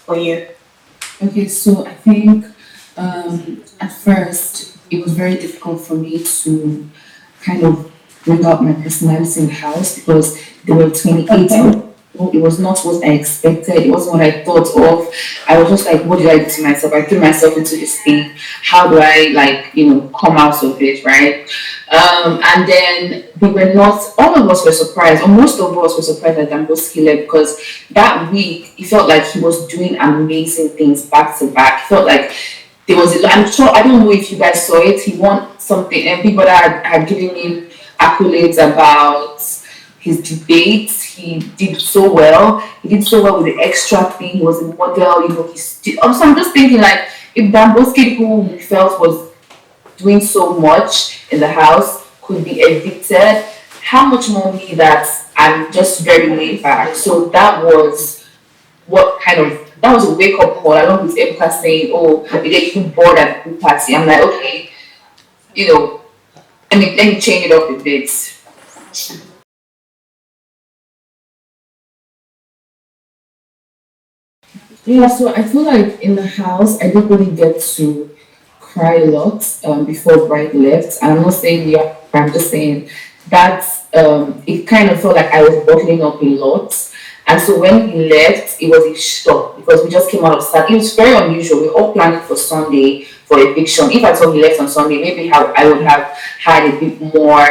for you? Okay, so I think at first it was very difficult for me to kind of bring out my personality in the house because there were 28 Okay. people. It was not what I expected. It wasn't what I thought of. I was just like, what did I do to myself? I threw myself into this thing. How do I come out of it, right? And then we were not. All of us were surprised, or most of us were surprised that Damboski left because that week it felt like he was doing amazing things back to back. It felt like there was I'm sure I don't know if you guys saw it. He won something, and people that had given him accolades about his debates. He did so well. He did so well with the extra thing. He was a model. So I'm just thinking like if Damboski, who we felt was doing so much in the house, could be evicted, how much more me that I'm just very laid back. So that was a wake up call along with Emka saying, oh, you get even bored at the pool party. I'm like, okay, you know, let me change it up a bit. Yeah, so I feel like in the house I didn't really get to cry a lot before Bright left. And I'm not saying yeah, I'm just saying that it kind of felt like I was bottling up a lot. And so when he left, it was a shock because we just came out of start. It was very unusual. We were all planning for Sunday for eviction. If I told he left on Sunday, maybe how I would have had a bit more,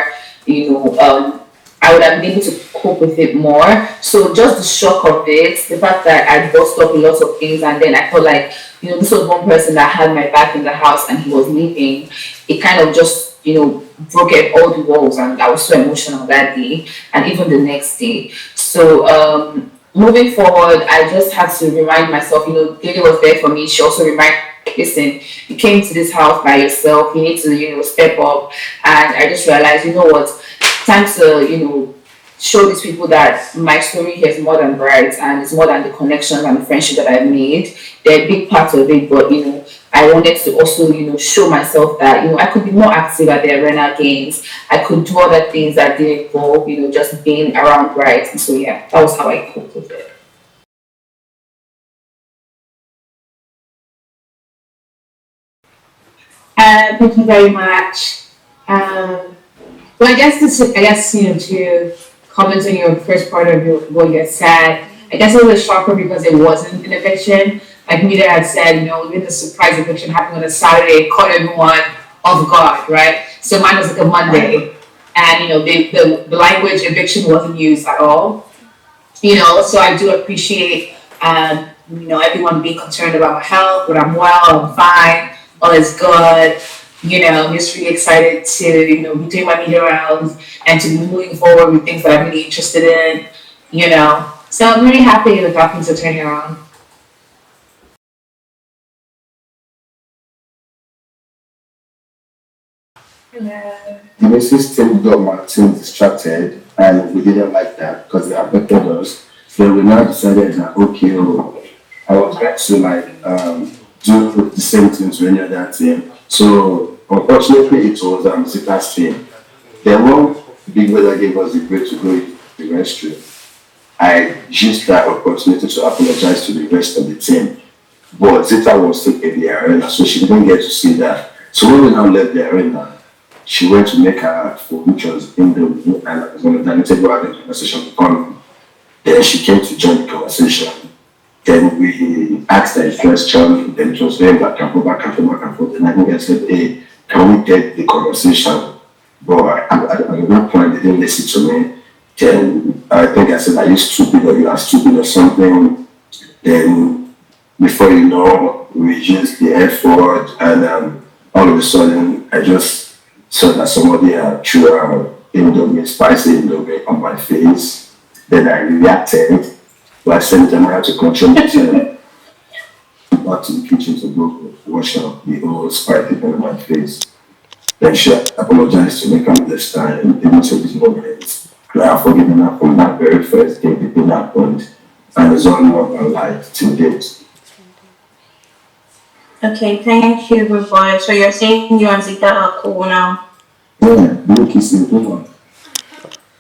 you know, I would have been able to cope with it more. So just the shock of it, the fact that I bust up a lot of things, and then I felt like this was one person that had my back in the house, and he was leaving. It kind of just broke up all the walls, and I was so emotional that day, and even the next day. So moving forward, I just had to remind myself. Lily was there for me. She also reminded. Listen, you came to this house by yourself. You need to, step up. And I just realized, you know what, time to show these people that my story here is more than bright and it's more than the connections and the friendship that I've made. They're a big part of it, but I wanted to also show myself that I could be more active at the arena games. I could do other things that didn't involve just being around bright. And so yeah, that was how I coped with it. Thank you very much. Um, well, to comment on your first part of what you had said, I guess it was a shocker because it wasn't an eviction. Like Mide had said, even the surprise eviction happened on a Saturday, caught everyone off guard, right? So mine was like a Monday, and the language eviction wasn't used at all. So I do appreciate everyone being concerned about my health, but I'm well, I'm fine, all is good. I'm just really excited to, be doing my media rounds and to be moving forward with things that I'm really interested in. So I'm really happy that things are turning around. The system got my team distracted, and we didn't like that because it affected us. So we now decided that okay, I was going to do the same thing to any other team. So unfortunately, it was Zita's team. Then one big brother gave us the break to go to the restroom. I used that opportunity to apologize to the rest of the team. But Zita was still in the arena, so she didn't get to see that. So when we now left the arena, she went to make her food, which was in the room, and I was on the dining table having a conversation with her. Then she came to join the conversation. Then we asked her a question, then it was very back and forth, back and forth, back and forth. And I think I said, hey, can we get the conversation? But at that point, they didn't listen to me. Then I think I said, are you stupid or you are stupid or something? Then before you know, we used the F word, and all of a sudden, I just saw that somebody threw Indomie, spicy Indomie on my face. Then I reacted. But I sent them out to control myself back to the kitchen to go wash out the old spicy on my face. Then she apologized to me, come this time, even to this moment. I have forgiven her from that very first day, it happened. And it's all more than life to date. Okay, thank you, good boy. So you're saying you and Zita are cool now? Yeah, look, it's in over.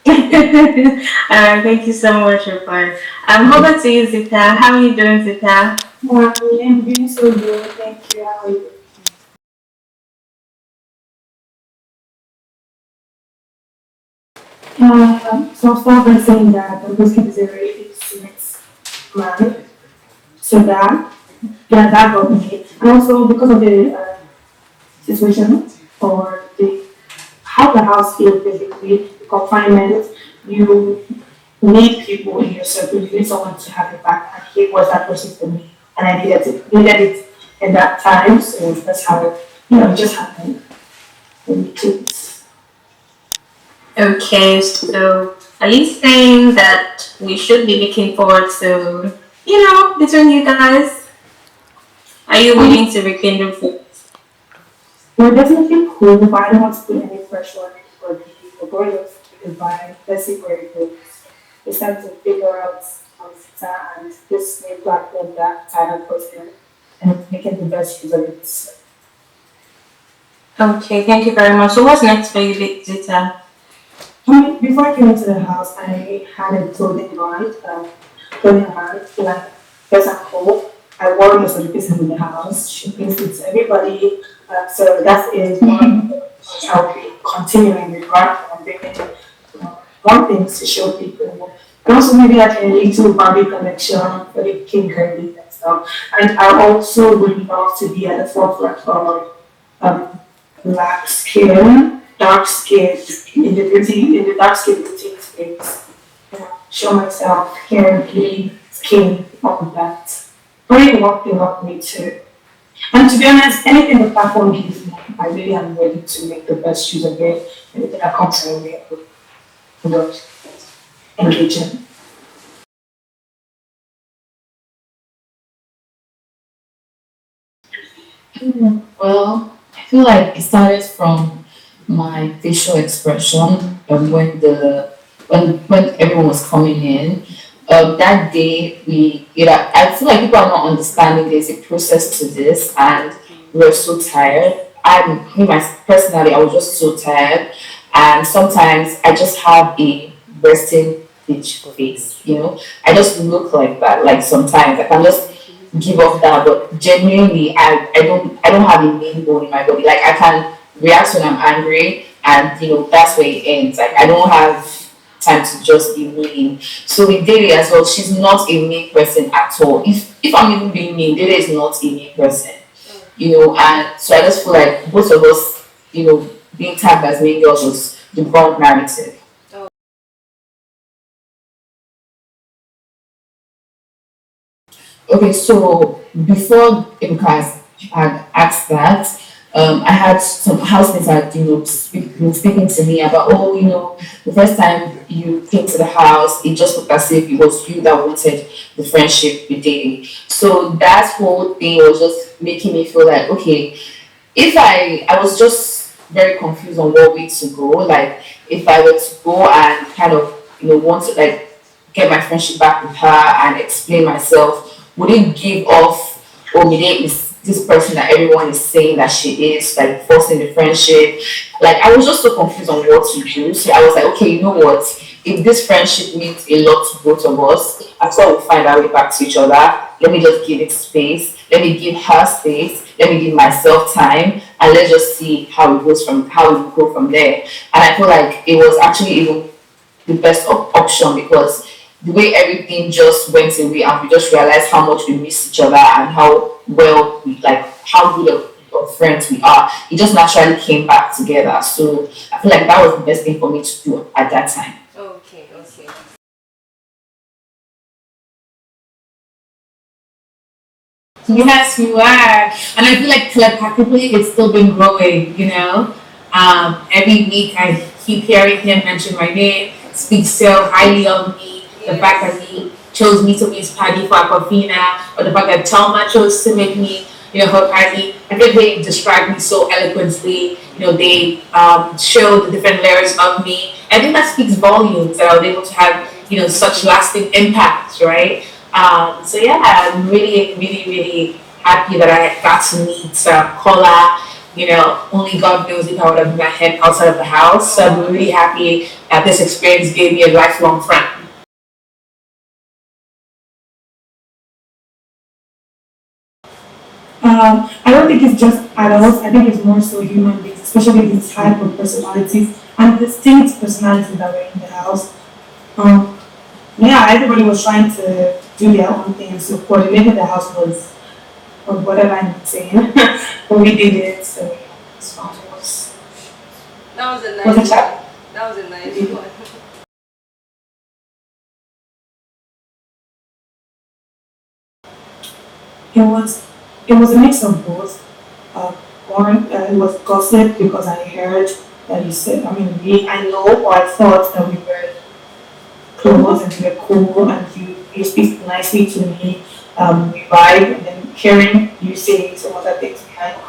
Thank you so much, Rupert. Over to you, Zita. How are you doing, Zita? I'm doing so good. Thank you. How are you? So I'll start by saying that the biscuit is a very sweet man. So that got me. And also because of the situation or the how the house feels basically, the confinement, you need people in your circle. You need someone to have your back. And he was that person for me, and I needed it in that time. So that's how it just happened. And it took- Okay, so are you saying that we should be looking forward to, between you guys? Are you willing to rekindle? We're definitely cool, but I don't want to put any pressure on anybody or going off because by let's see where it goes. It's time to figure out Zita and this new platform that Tyler posted and making the best use of it. Okay, thank you very much. So what's next for you, Zita? Before I came into the house, I had a clothing line, like, yes, I'm cool. I wore most of the pieces in the house. She thinks it's everybody. So that is one I'll be continuing with right on bringing more things to show people. And also maybe like a little Barbie collection for the king curly and stuff. And I also would love to be at the forefront of um, black skin, dark skin in the dark skin beauty space. Show myself, hair, beauty, skin, all of that. Bring what they want me to. And to be honest, anything the platform gives me, I really am ready to make the best use of it. Anything that comes my way, I will engage in. Well, I feel like it started from my facial expression when everyone was coming in. That day I feel like people are not understanding there's a process to this and we're so tired. Personally I was just so tired and sometimes I just have a resting bitch face, I just look like that. Like sometimes I can just give off that, but genuinely, I don't have a main bone in my body. Like I can react when I'm angry, and that's where it ends. Like I don't have time to just be mean. So with Dele as well, she's not a mean person at all. If I'm even being mean, Dele is not a mean person. And so I just feel like both of us, being tagged as mean girls was the wrong narrative. Okay, so before Ebuka had asked that, I had some housemates that been speaking to me about, oh, the first time you came to the house, it just looked as if it was you that wanted the friendship with dating. So that whole thing was just making me feel like, okay, if I was just very confused on what way to go. Like if I were to go and kind of want to like get my friendship back with her and explain myself, would it give off or Mide is this person that everyone is saying that she is, like forcing the friendship? Like I was just so confused on what to do. So I was like, okay, you know what? If this friendship means a lot to both of us, I thought we'll find our way back to each other. Let me just give it space. Let me give her space. Let me give myself time, and let's just see how we go from there. And I feel like it was actually even the best option because the way everything just went away and we just realized how much we miss each other and how well we like how good of friends we are. It just naturally came back together. So I feel like that was the best thing for me to do at that time. Okay, okay. Yes, you are. And I feel like telepathically it's still been growing. Every week I keep hearing him mention my name, speak so highly of me, the fact that he chose me to be his party for Aquafina, or the fact that Telma chose to make me, her party. I think they described me so eloquently. They show the different layers of me. I think that speaks volumes that I was able to have, such lasting impacts, right? So yeah, I'm really, really, really happy that I got to meet Kola. only God knows if I would have met him outside of the house. So I'm really happy that this experience gave me a lifelong friend. I don't think it's just adults. I think it's more so human beings, especially this type of personalities and distinct personalities that were in the house. Um, yeah, everybody was trying to do their own thing, so coordinating the house was whatever I'm saying. But we did it, so it's fun. That was a Was it nice chat? one. That was a nice one. It was it was a mix of both. Uh, it was gossip because I heard that you said. I mean, I know or I thought that we were close and we were cool and you speak nicely to me. We vibe, and then hearing you say some other things behind me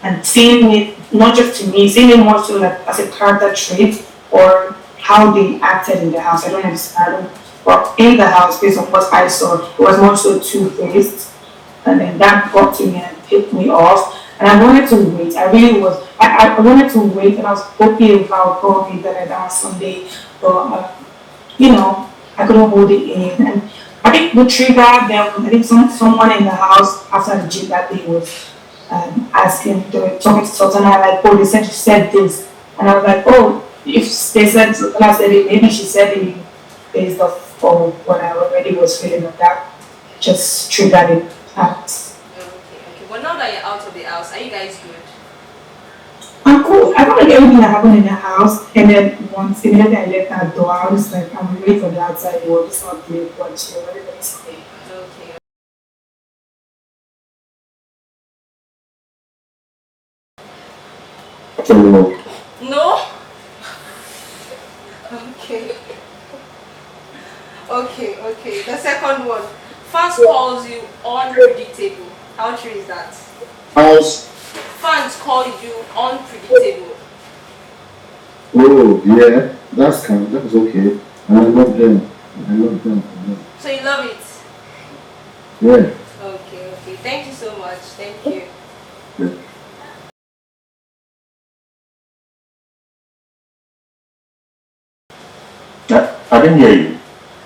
and seeing it not just to me, seeing it more so like as a character trait or how they acted in the house. I don't understand. But in the house, based on what I saw, it was more so two-faced, and then that got to me and picked me off. And I wanted to wait. I really was. I wanted to wait, and I was hoping if I would call me that on Sunday, but I couldn't hold it in. And I think the trigger then, I think someone in the house after the gym that day was asking, they were talking to Sultana, like, oh, they said you said this. And I was like, oh, if they said Sultana said it, maybe she said it based off of what I already was feeling of that. Just triggered it out. Okay. Well, now that you're out of the house, are you guys good? I'm cool. I felt like everything that happened in the house, and then once immediately I left that door, I was like, I'm ready for the outside world. It's not the but chill, everybody's okay. Okay. So, No? Okay. Okay. The second one. Fans calls you unpredictable. How true is that? house. Fans call you unpredictable. Oh, yeah, that's okay. And I love them. I love them. So you love it? Yeah. Okay. Thank you so much. Thank you. Yeah. I didn't hear you.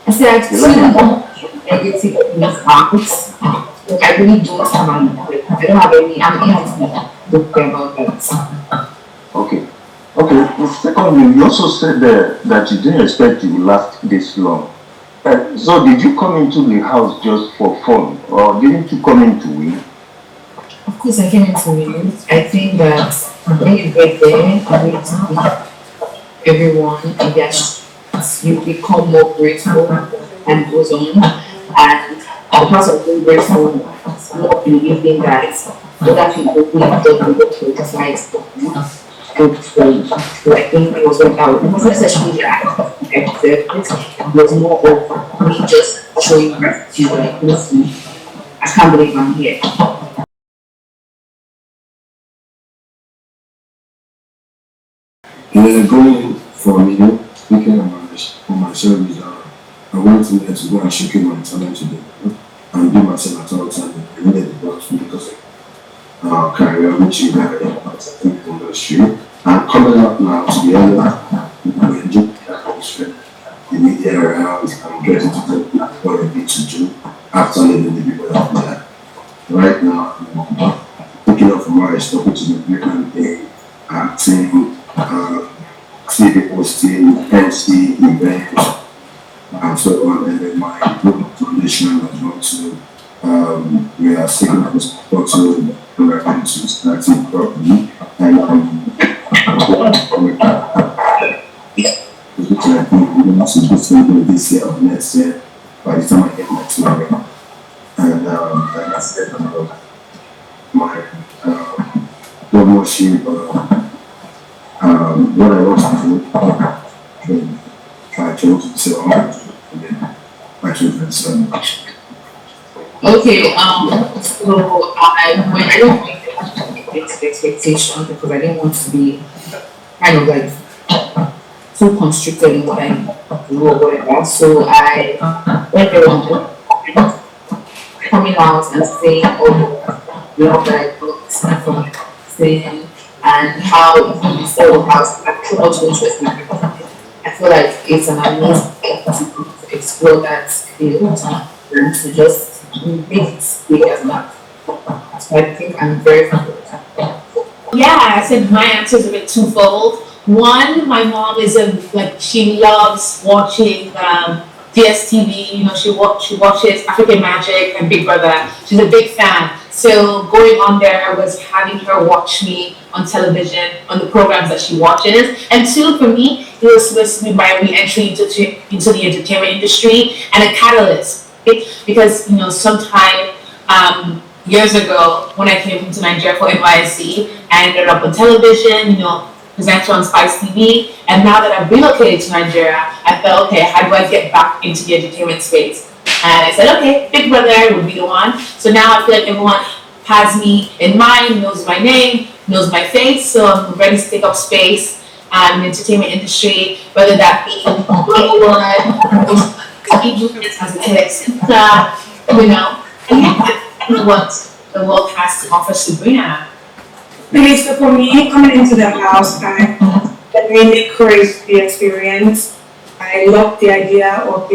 I said I've seen everything in the house. Like I really don't have I don't have any anything to care about that. Okay. Secondly, you also said that you didn't expect it would last this long. So did you come into the house just for fun, or didn't you come in to win? Of course I came into it. I think that when you get there, you need to be everyone and you become more grateful and goes on. And because of being grateful, not believing that other people who have done the work for just like so I think it was what I was not necessarily that it was more of me just showing gratitude like listen, I can't believe I'm here. And then going for me, speaking on my service, I went in there to go and shake my talent today and do myself at all time. I needed the box because career which you have in the industry. I'm coming out now to the end of enjoy the atmosphere, the media around, I'm getting to do what I need to do after leaving the people out there. Right now, I'm picking up from where I stopped to the American day, acting, TV posting, MC events, and so on. And then my group foundation as well too. We are seeking for support to learn to start it properly. And which I think we're going to do something this year or next year by the time I get my tomorrow. And like I said, my promotion, what I want to do, try to sell and then actually so much. Okay, so I don't think the expectation because I didn't want to be kind of like too constricted in what I do or whatever. So I went around coming out and saying, oh, you know, that I got from acting and how even before the house I put out interest in everything. I feel like it's an amazing opportunity to explore that skill and to just make it big as that. So I think I'm very familiar with that. Yeah, I said my answer is a bit twofold. One, my mom is a like she loves watching DSTV. You know, she watches African Magic and Big Brother. She's a big fan. So going on there was having her watch me on television on the programs that she watches. And two, for me, it was supposed to be my re-entry into the entertainment industry and a catalyst. Because you know, sometime years ago when I came to Nigeria for NYSC, I ended up on television, you know, presented on Spice TV. And now that I've relocated to Nigeria, I felt, okay, how do I get back into the entertainment space? And I said, okay, Big Brother would be the one. So now I feel like everyone has me in mind, knows my name, knows my face. So I'm ready to take up space in the entertainment industry, whether that be Hollywood, as a TEDx, you know. And yeah, what the world has to offer Sabrina. Okay, so for me, coming into the house, I really craved the experience. I loved the idea of of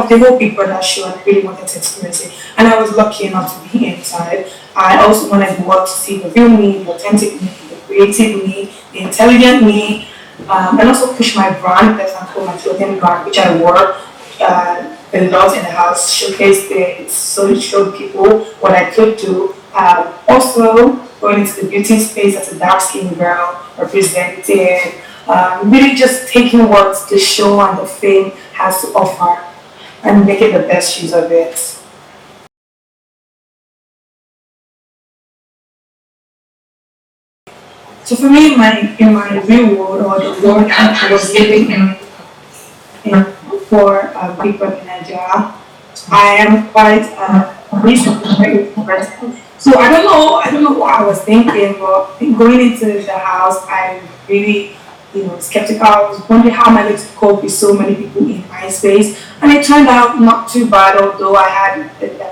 the whole Big Brother show, and I really wanted to experience it. And I was lucky enough to be inside. I also wanted the world to see the real me, the authentic me, the creative me, the intelligent me, and also push my brand, that's my clothing brand, which I wore a lot in the house, showcased it, so it showed people what I could do. Also, going into the beauty space as a dark skinned girl, representing, really just taking what the show and the fame has to offer and making the best use of it. So for me, in my real world, or the world I was living in for Big BBNaija, I am quite recently very person. So I don't know what I was thinking, but going into the house, I really, skeptical. I was wondering how am I going to cope with so many people in my space, and it turned out not too bad. Although I had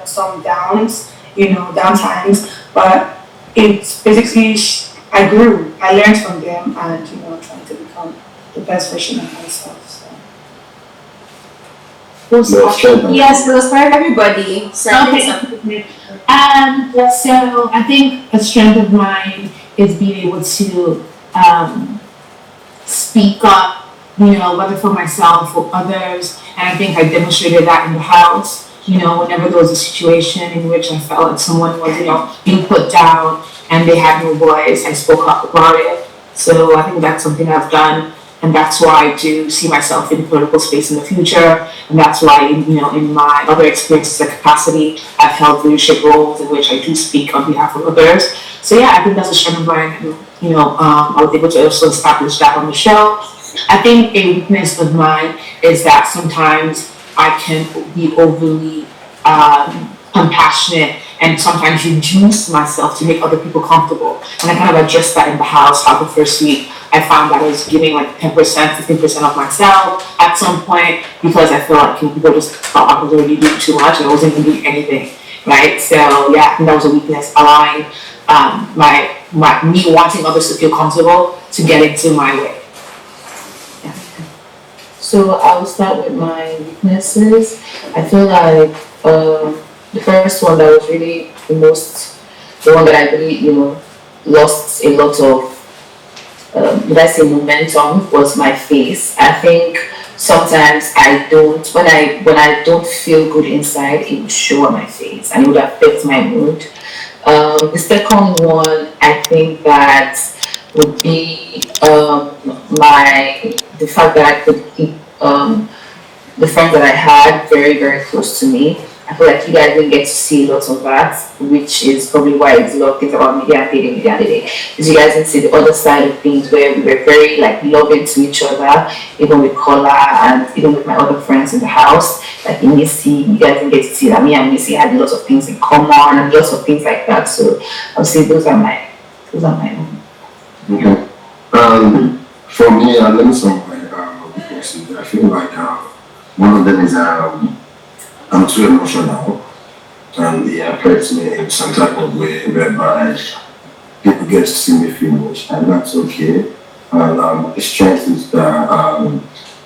some downs, down times, but it's basically I grew. I learned from them, and trying to become the best version of myself. So. Yes, it was for everybody. So Okay. So I think a strength of mine is being able to speak up, whether for myself or others. And I think I demonstrated that in the house. Whenever there was a situation in which I felt like someone was, being put down and they had no voice, I spoke up about it. So I think that's something I've done. And that's why I do see myself in the political space in the future. And that's why, in my other experiences and capacity, I've held leadership roles in which I do speak on behalf of others. So yeah, I think that's a strength of mine. And, I was able to also establish that on the show. I think a weakness of mine is that sometimes I can be overly compassionate and sometimes reduce myself to make other people comfortable. And I kind of addressed that in the house. How the first week I found that I was giving like 10%, 15% of myself at some point because I felt like people just thought I was already doing too much and I wasn't even doing anything, right? So yeah, I think that was a weakness, allowing me wanting others to feel comfortable to get into my way. So I will start with my weaknesses. I feel like the first one that was really the one that I really, lost a lot of, did I say momentum, was my face. I think sometimes when I don't feel good inside, it would show on my face and it would affect my mood. The second one, I think that would be the fact that I could keep the friends that I had very, very close to me. I feel like you guys didn't get to see lots of that, which is probably why it's a lot of things about media and dating. Because you guys didn't see the other side of things where we were very loving to each other, even with Kola and even with my other friends in the house. Like in Missy, you guys didn't get to see that me and Missy had lots of things in common and lots of things like that. So I would say those are my own. Okay. For me, let me some of my weaknesses. I feel like one of them is I'm too emotional, and it affects me in some type of way whereby people get to see me finish, and that's okay. And the strength is that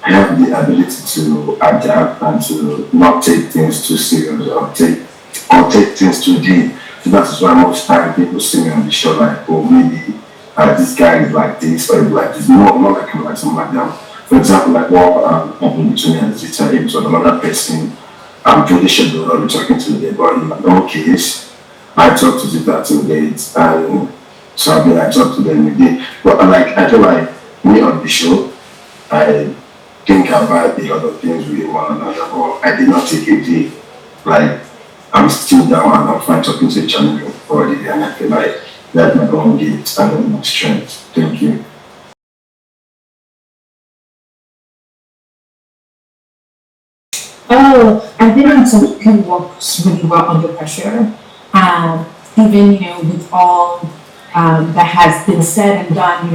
I have the ability to adapt and to not take things too serious or take things too deep. So that is why most time people see me on the show like, oh, maybe this guy is like this or like this. No, I'm not like him, like something like that. For example, like what happened between me and Zita, it was another person. I'm pretty sure they will not be talking to me, but in no case, I talked to Zita till late, and so I talked to them again. But like, I feel like me on the show, I think about the other things with one another, but I did not take a day. Like, I'm still down and I'm fine talking to each other already, and I feel like that's my own gift and my strength. Thank you. Oh, I think I'm someone who works really well under pressure. Even with all that has been said and done,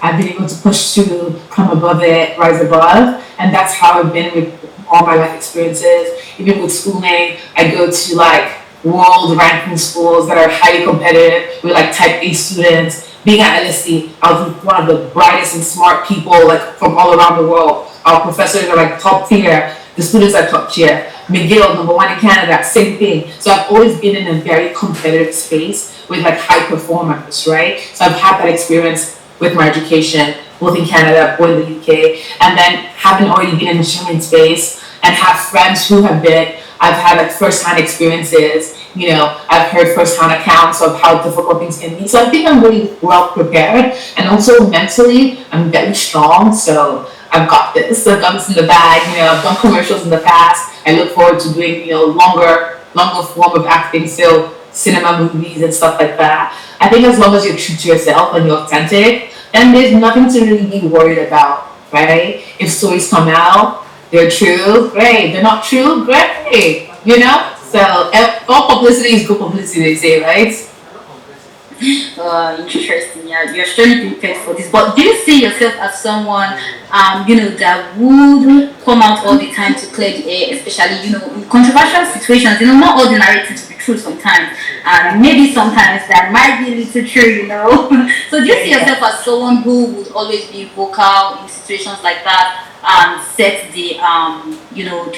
I've been able to push through, come above it, rise above, and that's how I've been with all my life experiences. Even with schooling, I go to like world ranking schools that are highly competitive with like type A students. Being at LSE, I was with one of the brightest and smart people like from all around the world. Our professors are like top tier. The students are top tier. McGill, number one in Canada, same thing. So I've always been in a very competitive space with like high performers, right? So I've had that experience with my education, both in Canada, both in the UK, and then having already been in the streaming space and have friends who have been, I've had like first-hand experiences, I've heard first-hand accounts of how difficult things can be. So I think I'm really well prepared, and also mentally, I'm very strong. So I've got this. I've got this in the bag. I've done commercials in the past. I look forward to doing, longer form of acting, so cinema, movies, and stuff like that. I think as long as you're true to yourself and you're authentic, then there's nothing to really be worried about, right? If stories come out, they're true, great. They're not true, great. So all publicity is good publicity, they say, right? Interesting. Yeah, you're surely prepared for this. But do you see yourself as someone, that would come out all the time to clear the air, especially, in controversial situations? Not all the narratives will be true sometimes, and maybe sometimes that might be a little true. So do you see yourself as someone who would always be vocal in situations like that and set the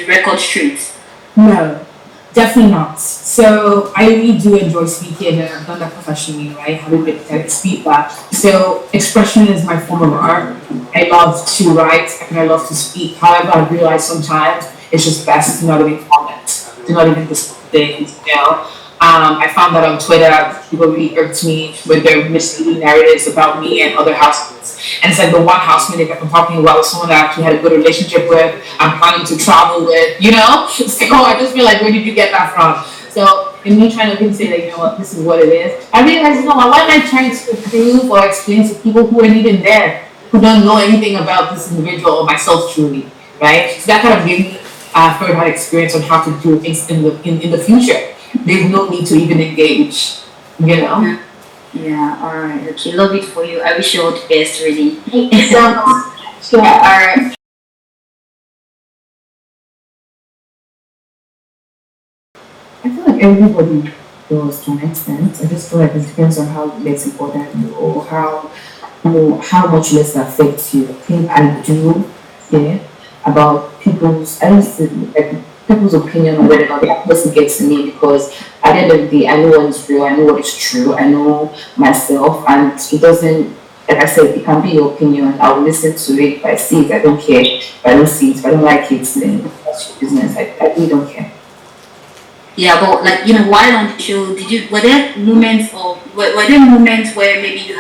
record straight? No, definitely not. So I really do enjoy speaking, and I've done that professionally, right? Having been to speak that. So expression is my form of art. I love to write and I love to speak. However, I realize sometimes it's just best to not even comment, to not even discuss things. I found that on Twitter, people really irked me with their misleading narratives about me and other housemates. And it's like the one housemate that I'm talking about was someone that I actually had a good relationship with, I'm planning to travel with, So I just feel like, where did you get that from? So in me trying to say that, this is what it is, I realized, why am I trying to prove or explain to people who aren't even there, who don't know anything about this individual or myself truly, right? So that kind of gave me further experience on how to do things in the future. There's no need to even engage, Yeah, alright, okay, love it for you. I wish you all the best, really. So, Alright. I feel like everybody does to an extent. I just feel like it depends on how less important you or how much less affects you. I think I do care about I don't see like people's opinion on whether or not that person gets me, because at the end of the day I know what is real, I know what is true, I know myself, and it doesn't, like I said, it can be your opinion. I'll listen to it. If I see it, I don't care. If I don't see it, if I don't like it, then that's your business. I really don't care. Yeah, but while on the show, were there moments where maybe you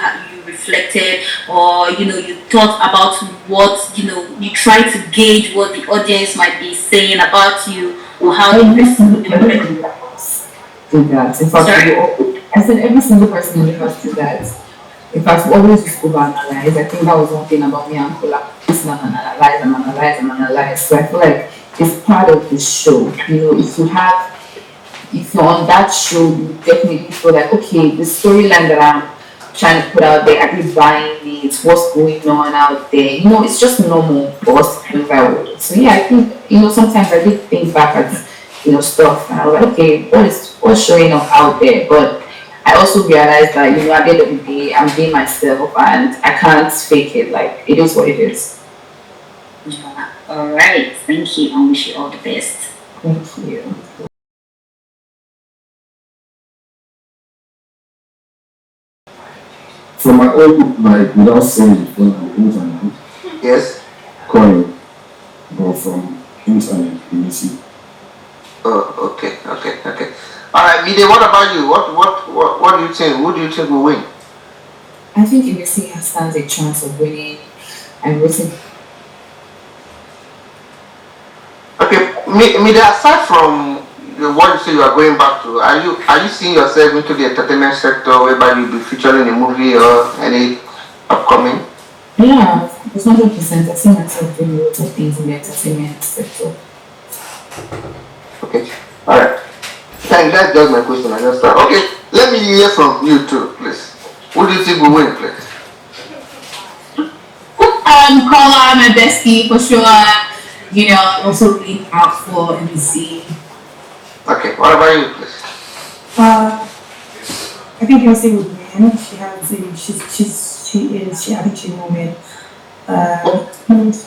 reflected, or you thought about what you tried to gauge what the audience might be saying about you, or how the person do that. In fact, I said every single person in the house do that. In fact, we always just overanalyze. I think that was one thing about me and Kola. Just analyze. So I feel like it's part of the show. If you're on that show, you definitely feel like, okay, the storyline that I'm trying to put out there, are you buying it? What's going on out there? It's just normal for us to move out. So yeah, I think, sometimes I did think back at, stuff, and I was like, okay, what's showing up out there? But I also realized that, at the end of the day, I'm being myself and I can't fake it. Like, it is what it is. Yeah. All right. Thank you. I wish you all the best. Thank you. From my own, like, without saying it from the internet, Yes. coin, but from internet, you see. Oh, okay. All right, Mide, what about you? What do you think? Who do you think will win? I think Emisi stands a chance of winning. I'm rooting. Okay, Mide, aside from what you say you are going back to, are you seeing yourself into the entertainment sector whereby you'll be featuring a movie or any upcoming? Yeah, it's 100%. I see myself doing lots of things in the entertainment sector. Okay, all right. Thank that's just my question. I just thought. Okay, let me hear from you too, please. Who do you think will win, please? Carla, my bestie for sure. Also looking out for MC. Okay, what about you, please? I think Elsie would win. She has I think she will win.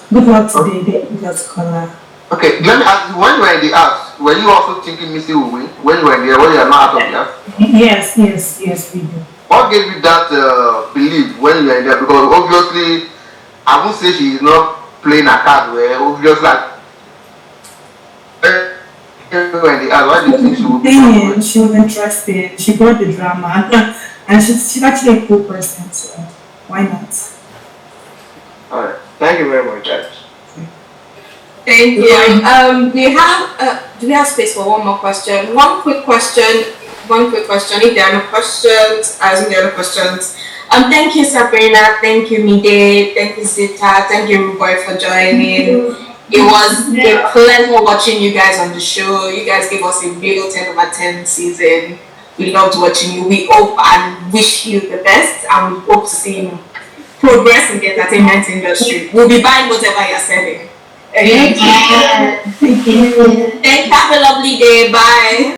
Good luck today, good luck to Kola. Okay, let me ask you, when you were in the house, were you also thinking Missy will win? When you were in there, when you are not out of the house? Yes, we do. What gave you that belief when you were in there? Because obviously, I won't say she is not playing a card where obviously like when you were in the house, why do you think she would be? She was interested. She brought the drama, and she's actually a cool person, so why not? Alright, thank you very much, guys. Thank you. Do we have space for one more question? One quick question. If there are no questions, I assume there are no questions. Thank you, Sabrina. Thank you, Mide. Thank you, Zita. Thank you, Rooboy, for joining. It was a pleasure watching you guys on the show. You guys gave us a real 10/10 season. We loved watching you. We hope and wish you the best, and we hope to see you progress in the entertainment industry. We'll be buying whatever you're selling. Thank you. Thank you. Have a lovely day. Bye.